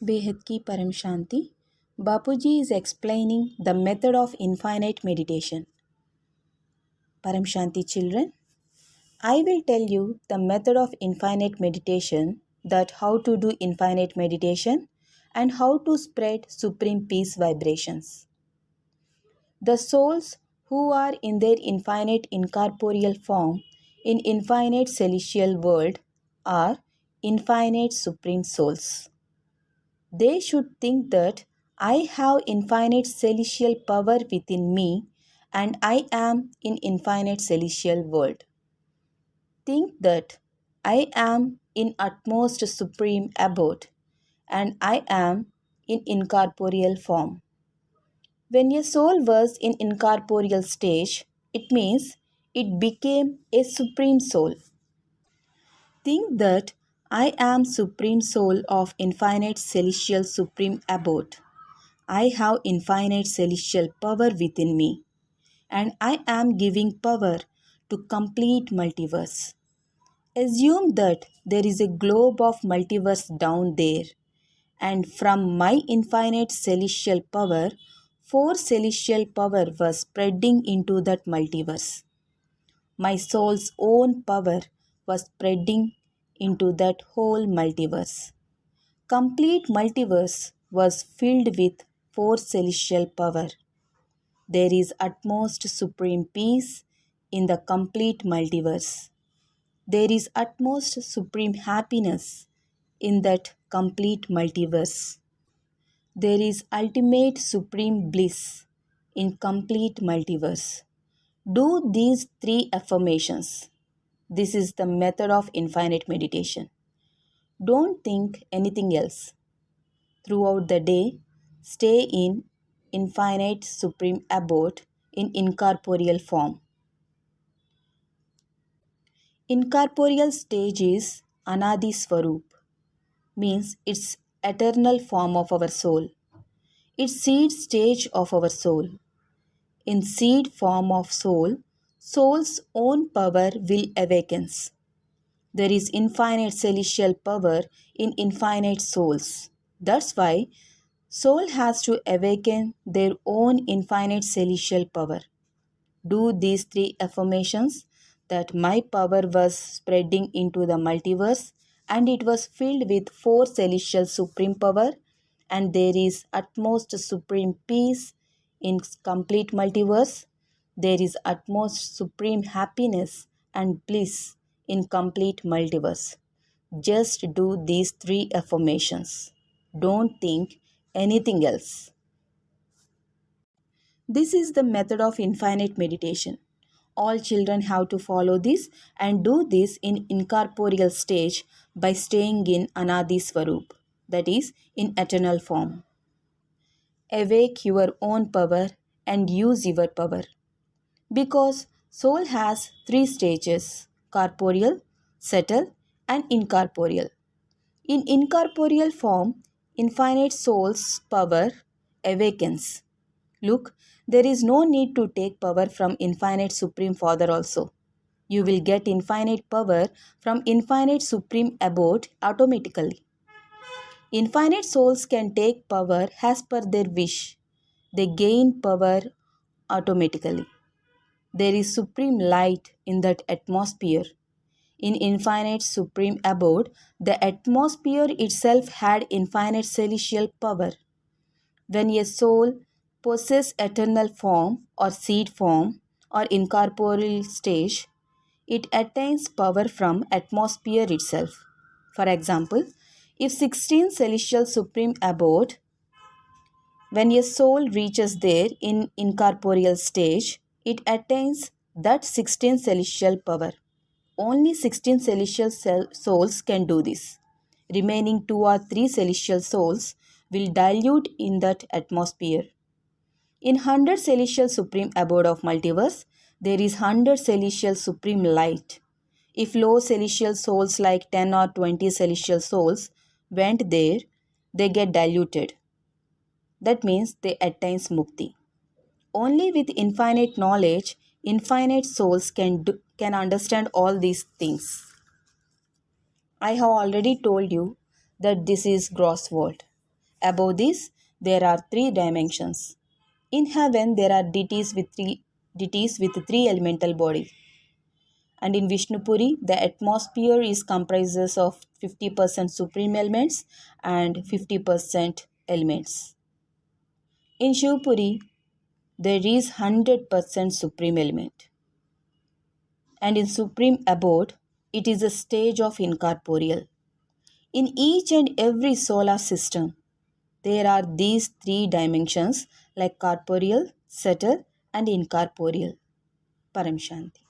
बेहद की परम शांति. Bapuji is explaining the method of infinite meditation. Param Shanti children, I will tell you the method of infinite meditation, that how to do infinite meditation and how to spread supreme peace vibrations. The souls who are in their infinite incorporeal form in infinite celestial world are infinite supreme souls. They should think that I have infinite celestial power within me and I am in infinite celestial world. Think that I am in utmost supreme abode and I am in incorporeal form. When a soul was in incorporeal stage, it means it became a supreme soul. Think that I am supreme soul of infinite celestial supreme abode. I have infinite celestial power within me, and I am giving power to complete multiverse. Assume that there is a globe of multiverse down there, and from my infinite celestial power, four celestial power was spreading into that multiverse. My soul's own power was spreading into that whole multiverse. Complete multiverse was filled with four celestial power. There is utmost supreme peace in the complete multiverse. There is utmost supreme happiness in that complete multiverse. There is ultimate supreme bliss in complete multiverse. Do these three affirmations. This is the method of infinite meditation. Don't think anything else. Throughout the day, stay in infinite supreme abode in incorporeal form. Incorporeal stage is Anadi Swarup, means it's eternal form of our soul. It's seed stage of our soul. In seed form of soul, soul's own power will awakens. There is infinite celestial power in infinite souls. That's why soul has to awaken their own infinite celestial power. Do these three affirmations, that my power was spreading into the multiverse and it was filled with four celestial supreme power, and there is utmost supreme peace in complete multiverse. There is utmost supreme happiness and bliss in complete multiverse. Just do these three affirmations. Don't think anything else. This is the method of infinite meditation. All children have to follow this and do this in incorporeal stage by staying in Anadi Swarup, that is, in eternal form. Awake your own power and use your power. Because soul has three stages: corporeal, subtle, and incorporeal. In incorporeal form, infinite soul's power awakens. Look, there is no need to take power from infinite Supreme Father also. You will get infinite power from infinite Supreme Abode automatically. Infinite souls can take power as per their wish. They gain power automatically. There is supreme light in that atmosphere. In infinite supreme abode, the atmosphere itself had infinite celestial power. When a soul possesses eternal form or seed form or incorporeal stage, it attains power from atmosphere itself. For example, if 16 celestial supreme abode, when a soul reaches there in incorporeal stage, it attains that 16 celestial power. Only 16 celestial souls can do this. Remaining 2 or 3 celestial souls will dilute in that atmosphere. In 100 celestial supreme abode of multiverse, there is 100 celestial supreme light. If low celestial souls like 10 or 20 celestial souls went there, they get diluted. That means they attain mukti. Only with infinite knowledge, infinite souls can understand all these things. I have already told you that this is gross world. Above this, there are three dimensions. In heaven, there are deities with three elemental bodies. And in Vishnupuri, the atmosphere is comprises of 50% supreme elements and 50% elements. In Shivpuri, there is 100% supreme element. And in supreme abode, it is a stage of incorporeal. In each and every solar system, there are these three dimensions like corporeal, subtle, and incorporeal. Param Shanti.